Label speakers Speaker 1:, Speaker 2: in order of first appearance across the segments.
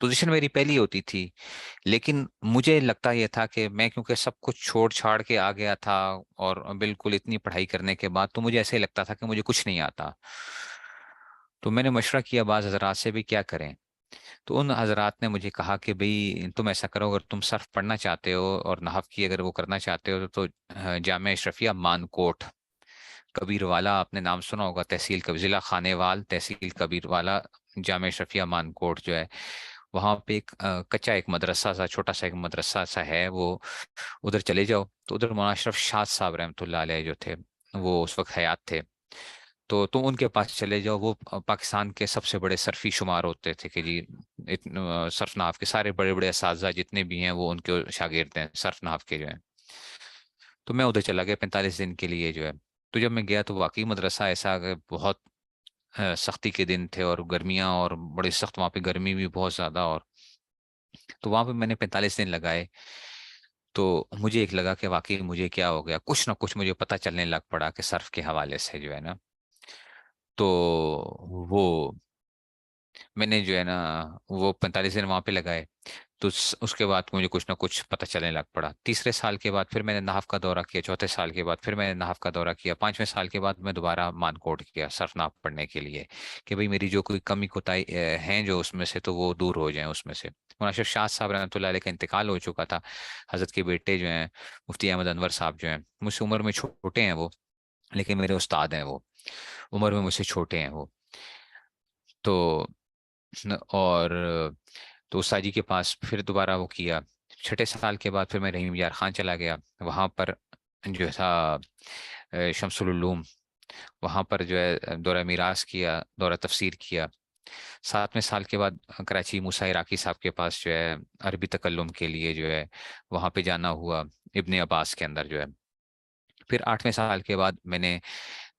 Speaker 1: Position میری پہلی ہوتی تھی، لیکن مجھے لگتا یہ تھا کہ میں کیونکہ سب کچھ چھوڑ چھاڑ کے آ گیا تھا، اور بالکل اتنی پڑھائی کرنے کے بعد تو مجھے ایسے ہی لگتا تھا کہ مجھے کچھ نہیں آتا. تو میں نے مشورہ کیا بعض حضرات سے بھی کیا کریں. تو ان حضرات نے مجھے کہا کہ بھئی تم ایسا کرو، اگر تم صرف پڑھنا چاہتے ہو اور نحو کی اگر وہ کرنا چاہتے ہو تو جامعہ اشرفیہ مانکوٹ کبیر والا، آپ نے نام سنا ہوگا، تحصیل ضلع خانے وال، تحصیل کبیر والا، جامعہ اشرفیہ مانکوٹ جو ہے، وہاں پہ ایک کچا ایک مدرسہ سا، چھوٹا سا ایک مدرسہ سا ہے، وہ ادھر چلے جاؤ. تو ادھر مولانا اشرف شاد صاحب رحمۃ اللہ علیہ جو تھے، وہ اس وقت حیات تھے. تو تم ان کے پاس چلے جاؤ، وہ پاکستان کے سب سے بڑے صرفی شمار ہوتے تھے کہ جی صرف نحو کے سارے بڑے بڑے اساتذہ جتنے بھی ہیں وہ ان کے شاگرد ہیں صرف نحو کے جو ہیں. تو میں ادھر چلا گیا 45 دن کے لیے جو ہے. تو جب میں گیا تو واقعی مدرسہ ایسا کہ بہت سختی کے دن تھے، اور گرمیاں، اور بڑی سخت وہاں پہ گرمی بھی بہت زیادہ. اور تو وہاں پہ میں نے 45 دن لگائے. تو مجھے ایک لگا کہ واقعی مجھے کیا ہو گیا، کچھ نہ کچھ مجھے پتہ چلنے لگ پڑا کہ صرف کے حوالے سے جو ہے نا. تو وہ میں نے جو ہے نا وہ 45 دن وہاں پہ لگائے. تو اس کے بعد مجھے کچھ نہ کچھ پتہ چلنے لگ پڑا. تیسرے سال کے بعد پھر میں نے نحو کا دورہ کیا، چوتھے سال کے بعد پھر میں نے نحو کا دورہ کیا، پانچویں سال کے بعد میں دوبارہ مانکوٹ کیا صرف نحو پڑھنے کے لیے کہ بھئی میری جو کوئی کمی کوتاہی ہیں جو اس میں سے تو وہ دور ہو جائیں اس میں سے. مولانا شیخ شاہ صاحب رحمۃ اللہ علیہ کا انتقال ہو چکا تھا. حضرت کے بیٹے جو ہیں مفتی احمد انور صاحب جو ہیں، مجھ سے عمر میں چھوٹے ہیں وہ، لیکن میرے استاد ہیں وہ، عمر میں مجھ سے چھوٹے ہیں وہ. تو اور تو استاد جی کے پاس پھر دوبارہ وہ کیا. چھٹے سال کے بعد پھر میں رحیم یار خان چلا گیا. وہاں پر جو تھا شمس العلوم، وہاں پر جو ہے دورہ میراث کیا، دورہ تفسیر کیا. 7ویں سال کے بعد کراچی موسیٰ عراقی صاحب کے پاس جو ہے عربی تکلم کے لیے جو ہے وہاں پہ جانا ہوا، ابن عباس کے اندر جو ہے. پھر 8ویں سال کے بعد میں نے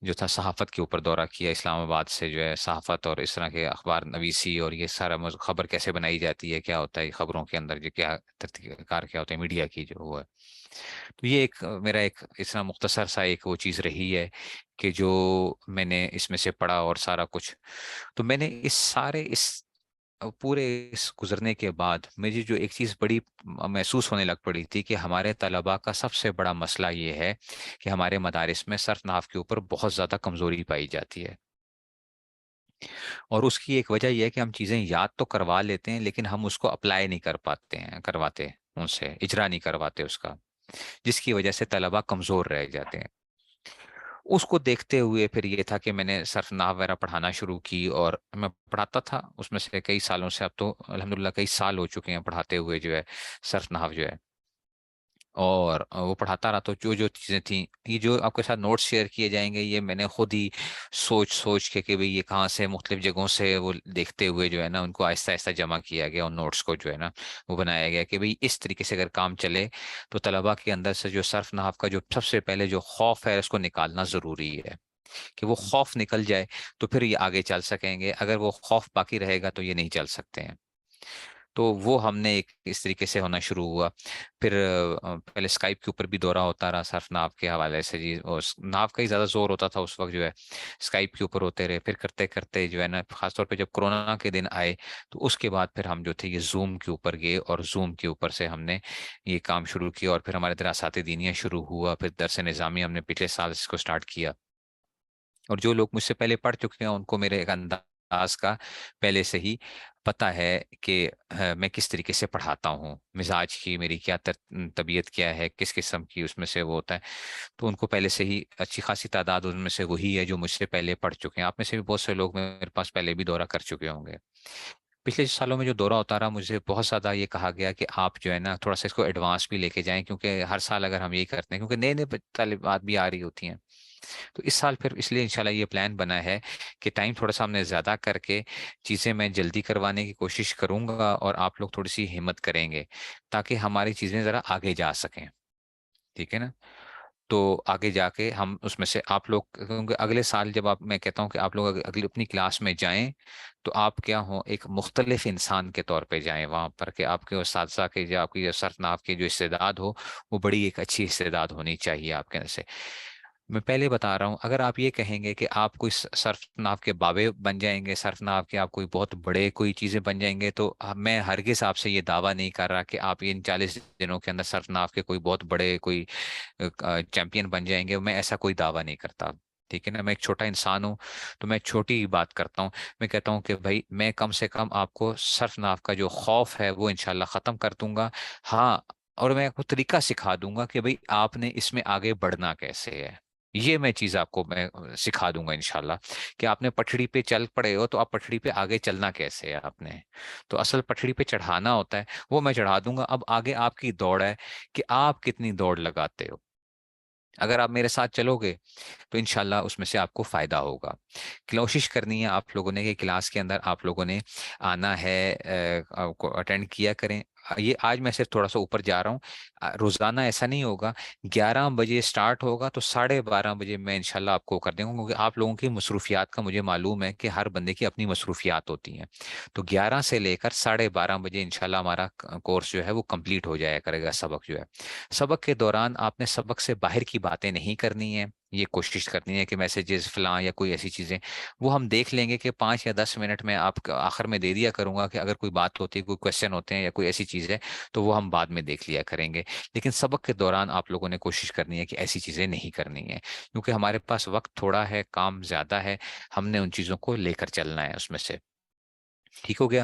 Speaker 1: جو تھا صحافت کے اوپر دورہ کیا، اسلام آباد سے جو ہے صحافت اور اس طرح کے اخبار نویسی اور یہ سارا خبر کیسے بنائی جاتی ہے، کیا ہوتا ہے خبروں کے اندر، جو کیا ترتیب کار کیا ہوتا ہے میڈیا کی جو وہ ہے. تو یہ ایک میرا ایک اس طرح مختصر سا ایک وہ چیز رہی ہے کہ جو میں نے اس میں سے پڑھا اور سارا کچھ. تو میں نے اس پورے اس گزرنے کے بعد مجھے جو ایک چیز بڑی محسوس ہونے لگ پڑی تھی کہ ہمارے طلباء کا سب سے بڑا مسئلہ یہ ہے کہ ہمارے مدارس میں صرف نحو کے اوپر بہت زیادہ کمزوری پائی جاتی ہے. اور اس کی ایک وجہ یہ ہے کہ ہم چیزیں یاد تو کروا لیتے ہیں، لیکن ہم اس کو اپلائی نہیں کر پاتے ہیں، کرواتے ان سے اجرا نہیں کرواتے اس کا، جس کی وجہ سے طلباء کمزور رہ جاتے ہیں. اس کو دیکھتے ہوئے پھر یہ تھا کہ میں نے صرف نحو وغیرہ پڑھانا شروع کی، اور میں پڑھاتا تھا اس میں سے کئی سالوں سے. اب تو الحمدللہ کئی سال ہو چکے ہیں پڑھاتے ہوئے جو ہے صرف نحو جو ہے. اور وہ پڑھاتا رہا. تو جو جو چیزیں تھیں، یہ جو آپ کے ساتھ نوٹس شیئر کیے جائیں گے، یہ میں نے خود ہی سوچ سوچ کے کہ بھئی یہ کہاں سے مختلف جگہوں سے وہ دیکھتے ہوئے جو ہے نا ان کو آہستہ آہستہ جمع کیا گیا، اور نوٹس کو جو ہے نا وہ بنایا گیا کہ بھئی اس طریقے سے اگر کام چلے تو طلباء کے اندر سے جو صرف نحو کا جو سب سے پہلے جو خوف ہے اس کو نکالنا ضروری ہے. کہ وہ خوف نکل جائے تو پھر یہ آگے چل سکیں گے، اگر وہ خوف باقی رہے گا تو یہ نہیں چل سکتے ہیں. تو وہ ہم نے ایک اس طریقے سے ہونا شروع ہوا. پھر پہلے اسکائپ کے اوپر بھی دورہ ہوتا رہا صرف ناو کے حوالے سے جی، اور ناو کا ہی زیادہ زور ہوتا تھا اس وقت جو ہے. اسکائپ کے اوپر ہوتے رہے، پھر کرتے کرتے جو ہے نا خاص طور پہ جب کرونا کے دن آئے تو اس کے بعد پھر ہم جو تھے یہ زوم کے اوپر گئے، اور زوم کے اوپر سے ہم نے یہ کام شروع کیا. اور پھر ہمارے دراسات دینیہ شروع ہوا، پھر درس نظامی ہم نے پچھلے سال اس کو سٹارٹ کیا. اور جو لوگ مجھ سے پہلے پڑھ چکے ہیں ان کو میرے ایک انداز کا پہلے سے ہی پتہ ہے کہ میں کس طریقے سے پڑھاتا ہوں، مزاج کی میری کیا طبیعت کیا ہے، کس قسم کی اس میں سے وہ ہوتا ہے. تو ان کو پہلے سے ہی اچھی خاصی تعداد ان میں سے وہی ہے جو مجھ سے پہلے پڑھ چکے ہیں. آپ میں سے بھی بہت سے لوگ میرے پاس پہلے بھی دورہ کر چکے ہوں گے. پچھلے سالوں میں جو دورہ ہوتا رہا مجھے بہت زیادہ یہ کہا گیا کہ آپ جو ہے نا تھوڑا سا اس کو ایڈوانس بھی لے کے جائیں، کیونکہ ہر سال اگر ہم یہی کرتے ہیں کیونکہ نئے نئے طالبات بھی آ رہی ہوتی ہیں. تو اس سال پھر اس لیے انشاءاللہ یہ پلان بنا ہے کہ ٹائم تھوڑا سا ہم نے زیادہ کر کے چیزیں میں جلدی کروانے کی کوشش کروں گا، اور آپ لوگ تھوڑی سی ہمت کریں گے تاکہ ہماری چیزیں ذرا آگے جا سکیں. ٹھیک ہے نا؟ تو آگے جا کے ہم اس میں سے آپ لوگ، کیونکہ اگلے سال جب میں کہتا ہوں کہ آپ لوگ اگلی اپنی کلاس میں جائیں تو آپ کیا ہوں ایک مختلف انسان کے طور پہ جائیں وہاں پر، کہ آپ کے اساتذہ کے جو آپ کی جو صرف ناف کی جو استعداد ہو وہ بڑی ایک اچھی استعداد ہونی چاہیے آپ کے اندر سے. میں پہلے بتا رہا ہوں، اگر آپ یہ کہیں گے کہ آپ کوئی صرف ناف کے بابے بن جائیں گے، صرف ناف کے آپ کوئی بہت بڑے کوئی چیزیں بن جائیں گے، تو میں ہرگز آپ سے یہ دعویٰ نہیں کر رہا کہ آپ ان 40 دنوں کے اندر صرف ناف کے کوئی بہت بڑے کوئی چیمپئن بن جائیں گے، میں ایسا کوئی دعویٰ نہیں کرتا، ٹھیک ہے نا؟ میں ایک چھوٹا انسان ہوں، تو میں چھوٹی ہی بات کرتا ہوں، میں کہتا ہوں کہ بھائی میں کم سے کم آپ کو صرف ناف کا جو خوف ہے وہ انشاءاللہ ختم کر دوں گا، ہاں، اور میں آپ کو طریقہ سکھا دوں گا کہ بھائی آپ نے اس میں آگے بڑھنا کیسے ہے، یہ میں چیز آپ کو میں سکھا دوں گا انشاءاللہ، کہ آپ نے پٹڑی پہ چل پڑے ہو تو آپ پٹڑی پہ آگے چلنا کیسے ہے آپ نے، تو اصل پٹڑی پہ چڑھانا ہوتا ہے، وہ میں چڑھا دوں گا، اب آگے آپ کی دوڑ ہے کہ آپ کتنی دوڑ لگاتے ہو، اگر آپ میرے ساتھ چلو گے تو انشاءاللہ اس میں سے آپ کو فائدہ ہوگا، کوشش کرنی ہے آپ لوگوں نے کہ کلاس کے اندر آپ لوگوں نے آنا ہے، اٹینڈ کیا کریں، یہ آج میں صرف تھوڑا سا اوپر جا رہا ہوں، روزانہ ایسا نہیں ہوگا، 11 بجے سٹارٹ ہوگا تو 12:30 بجے میں انشاءاللہ آپ کو کر دیں گا، کیونکہ آپ لوگوں کی مصروفیات کا مجھے معلوم ہے کہ ہر بندے کی اپنی مصروفیات ہوتی ہیں، تو 11 سے لے کر 12:30 بجے انشاءاللہ ہمارا کورس جو ہے وہ کمپلیٹ ہو جایا کرے گا، سبق جو ہے، سبق کے دوران آپ نے سبق سے باہر کی باتیں نہیں کرنی ہے، یہ کوشش کرنی ہے کہ میسیجز فلاں یا کوئی ایسی چیزیں وہ ہم دیکھ لیں گے کہ 5 یا 10 منٹ میں آپ آخر میں دے دیا کروں گا کہ اگر کوئی بات ہوتی ہے، کوئی کوشچن ہوتے ہیں یا کوئی ایسی چیز ہے تو وہ ہم بعد میں دیکھ لیا کریں گے، لیکن سبق کے دوران آپ لوگوں نے کوشش کرنی ہے کہ ایسی چیزیں نہیں کرنی ہے، کیونکہ ہمارے پاس وقت تھوڑا ہے، کام زیادہ ہے، ہم نے ان چیزوں کو لے کر چلنا ہے اس میں سے، ٹھیک ہو گیا؟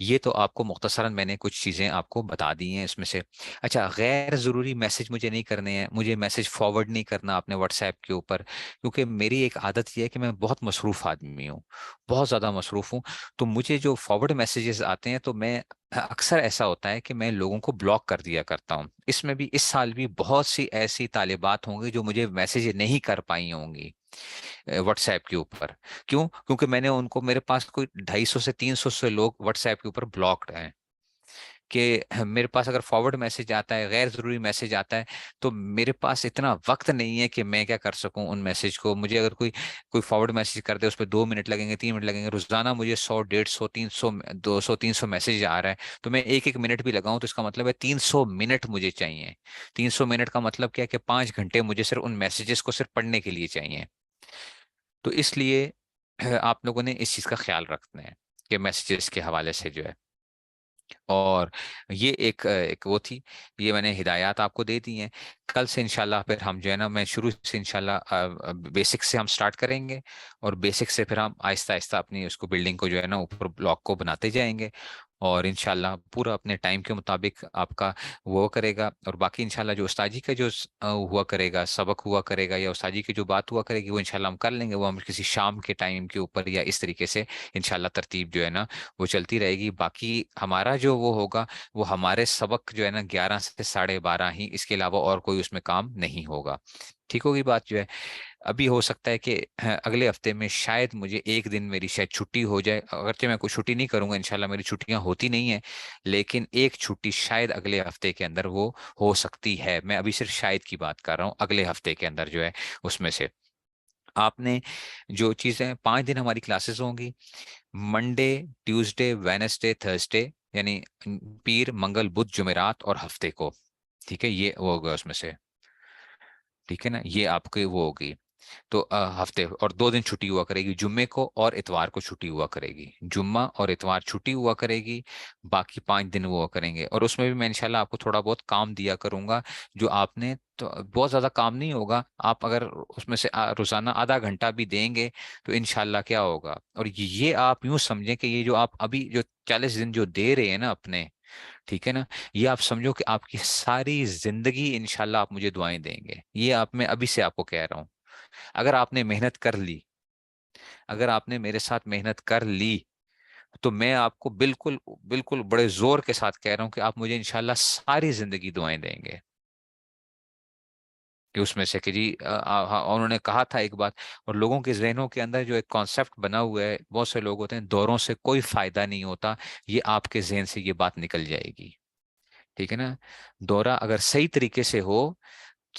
Speaker 1: یہ تو آپ کو مختصراً میں نے کچھ چیزیں آپ کو بتا دی ہیں اس میں سے۔ اچھا، غیر ضروری میسج مجھے نہیں کرنے ہیں، مجھے میسج فارورڈ نہیں کرنا آپ نے واٹس ایپ کے اوپر، کیونکہ میری ایک عادت یہ ہے کہ میں بہت مصروف آدمی ہوں، بہت زیادہ مصروف ہوں، تو مجھے جو فارورڈ میسیجز آتے ہیں تو میں اکثر ایسا ہوتا ہے کہ میں لوگوں کو بلاک کر دیا کرتا ہوں، اس میں بھی اس سال بھی بہت سی ایسی طالبات ہوں گی جو مجھے میسیج نہیں کر پائی ہوں گی واٹس ایپ کے اوپر، کیوں؟ کیونکہ میں نے ان کو، میرے پاس کوئی 250 سے 300 سے لوگ واٹس ایپ کے اوپر بلاکڈ ہیں، کہ میرے پاس اگر فارورڈ میسج آتا ہے، غیر ضروری میسج آتا ہے، تو میرے پاس اتنا وقت نہیں ہے کہ میں کیا کر سکوں ان میسج کو، مجھے اگر کوئی فارورڈ میسج کر دے اس پہ 2 منٹ لگیں گے، 3 منٹ لگیں گے، روزانہ مجھے 100 150 300 میسج آ رہا ہے، تو میں ایک ایک منٹ بھی لگاؤں تو اس کا مطلب ہے 300 منٹ مجھے چاہیے، 300 منٹ کا مطلب کیا کہ 5 گھنٹے مجھے صرف ان میسیجز کو صرف پڑھنے کے لیے چاہیے، تو اس لیے آپ لوگوں نے اس چیز کا خیال رکھنا ہے کہ میسیجز کے حوالے سے جو ہے، اور یہ ایک وہ تھی، یہ میں نے ہدایات آپ کو دے دی ہیں، کل سے انشاءاللہ پھر ہم جو ہے نا، میں شروع سے انشاءاللہ بیسک سے ہم سٹارٹ کریں گے، اور بیسک سے پھر ہم آہستہ آہستہ اپنی اس کو بلڈنگ کو جو ہے نا اوپر بلاک کو بناتے جائیں گے، اور انشاءاللہ پورا اپنے ٹائم کے مطابق آپ کا وہ کرے گا، اور باقی انشاءاللہ جو استاجی کا جو ہوا کرے گا، سبق ہوا کرے گا، یا استاجی کی جو بات ہوا کرے گی وہ انشاءاللہ ہم کر لیں گے، وہ ہم کسی شام کے ٹائم کے اوپر یا اس طریقے سے انشاءاللہ ترتیب جو ہے نا وہ چلتی رہے گی، باقی ہمارا جو وہ ہوگا وہ ہمارے سبق جو ہے نا 11 سے 12:30 ہی، اس کے علاوہ اور کوئی اس میں کام نہیں ہوگا، ٹھیک ہوگی بات جو ہے؟ ابھی ہو سکتا ہے کہ اگلے ہفتے میں شاید مجھے ایک دن میری شاید چھٹی ہو جائے، اگرچہ میں کوئی چھٹی نہیں کروں گا انشاءاللہ، میری چھٹیاں ہوتی نہیں ہیں، لیکن ایک چھٹی شاید اگلے ہفتے کے اندر وہ ہو سکتی ہے، میں ابھی صرف شاید کی بات کر رہا ہوں، اگلے ہفتے کے اندر جو ہے اس میں سے آپ نے جو چیزیں 5 دن ہماری کلاسز ہوں گی، منڈے، ٹیوزڈے، وینسڈے، تھرسڈے، یعنی پیر، منگل، بدھ، جمعرات اور ہفتے کو، ٹھیک ہے، یہ وہ ہوگا اس میں سے، ٹھیک ہے نا، یہ آپ کے وہ ہوگی، تو ہفتے، اور 2 دن چھٹی ہوا کرے گی، جمعے کو اور اتوار کو چھٹی ہوا کرے گی، جمعہ اور اتوار چھٹی ہوا کرے گی، باقی 5 دن وہ کریں گے، اور اس میں بھی میں انشاءاللہ آپ کو تھوڑا بہت کام دیا کروں گا، جو آپ نے، تو بہت زیادہ کام نہیں ہوگا، آپ اگر اس میں سے روزانہ آدھا گھنٹہ بھی دیں گے تو انشاءاللہ کیا ہوگا، اور یہ آپ یوں سمجھیں کہ یہ جو آپ ابھی جو 40 دن جو دے رہے ہیں نا اپنے، ٹھیک ہے نا، یہ آپ سمجھو کہ آپ کی ساری زندگی انشاءاللہ آپ مجھے دعائیں دیں گے، یہ آپ، میں ابھی سے آپ کو کہہ رہا ہوں، اگر آپ نے محنت کر لی، اگر آپ نے میرے ساتھ محنت کر لی، تو میں آپ کو بالکل بالکل بڑے زور کے ساتھ کہہ رہا ہوں کہ آپ مجھے انشاءاللہ ساری زندگی دعائیں دیں گے، کہ اس میں سے کہ جی انہوں نے کہا تھا ایک بات، اور لوگوں کے ذہنوں کے اندر جو ایک کانسیپٹ بنا ہوا ہے، بہت سے لوگ ہوتے ہیں دوروں سے کوئی فائدہ نہیں ہوتا، یہ آپ کے ذہن سے یہ بات نکل جائے گی، ٹھیک ہے نا، دورہ اگر صحیح طریقے سے ہو،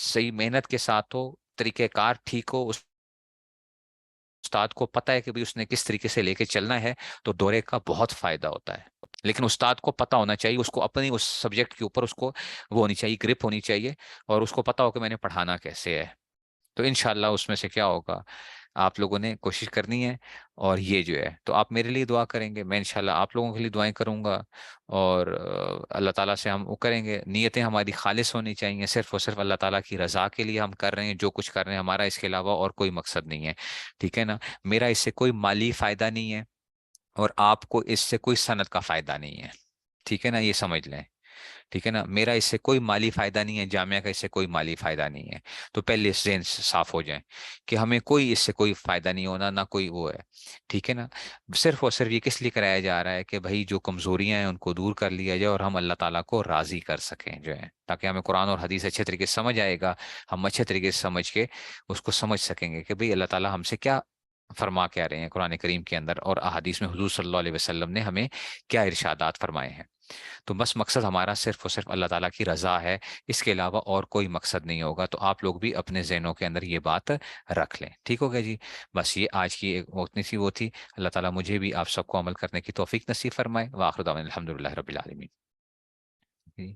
Speaker 1: صحیح محنت کے ساتھ ہو، طریقہ کار ٹھیک ہو، استاد کو پتا ہے کہ بھی اس نے کس طریقے سے لے کے چلنا ہے، تو دورے کا بہت فائدہ ہوتا ہے، لیکن استاد کو پتا ہونا چاہیے، اس کو اپنی اس سبجیکٹ کے اوپر اس کو وہ ہونی چاہیے، گرپ ہونی چاہیے، اور اس کو پتا ہو کہ میں نے پڑھانا کیسے ہے، تو انشاءاللہ اس میں سے کیا ہوگا، آپ لوگوں نے کوشش کرنی ہے، اور یہ جو ہے تو آپ میرے لیے دعا کریں گے، میں انشاءاللہ آپ لوگوں کے لیے دعائیں کروں گا، اور اللہ تعالیٰ سے ہم وہ کریں گے، نیتیں ہماری خالص ہونی چاہیے، صرف اور صرف اللہ تعالیٰ کی رضا کے لیے ہم کر رہے ہیں جو کچھ کر رہے ہیں، ہمارا اس کے علاوہ اور کوئی مقصد نہیں ہے، ٹھیک ہے نا؟ میرا اس سے کوئی مالی فائدہ نہیں ہے، اور آپ کو اس سے کوئی صنعت کا فائدہ نہیں ہے، ٹھیک ہے نا؟ یہ سمجھ لیں، ٹھیک ہے نا؟ میرا اس سے کوئی مالی فائدہ نہیں ہے، جامعہ کا اس سے کوئی مالی فائدہ نہیں ہے، تو پہلے اس ذہن سے صاف ہو جائیں کہ ہمیں کوئی اس سے کوئی فائدہ نہیں ہونا، نہ کوئی وہ ہے، ٹھیک ہے نا؟ صرف اور صرف یہ کس لیے کرایا جا رہا ہے کہ بھائی جو کمزوریاں ہیں ان کو دور کر لیا جائے، اور ہم اللہ تعالیٰ کو راضی کر سکیں جو ہے، تاکہ ہمیں قرآن اور حدیث اچھے طریقے سے سمجھ آئے گا، ہم اچھے طریقے سے سمجھ کے اس کو سمجھ سکیں گے کہ بھئی اللہ تعالیٰ ہم سے کیا فرما کے آ رہے ہیں قرآن کریم کے اندر، اور احادیث میں حضور صلی اللہ علیہ وسلم نے ہمیں کیا ارشادات فرمائے ہیں۔ تو بس مقصد ہمارا صرف اور صرف اللہ تعالیٰ کی رضا ہے، اس کے علاوہ اور کوئی مقصد نہیں ہوگا، تو آپ لوگ بھی اپنے ذہنوں کے اندر یہ بات رکھ لیں، ٹھیک ہو گیا جی؟ بس یہ آج کی ایک اتنی سی وہ تھی، اللہ تعالیٰ مجھے بھی آپ سب کو عمل کرنے کی توفیق نصیب فرمائے، وآخر دعوانا الحمد للہ رب العالمین۔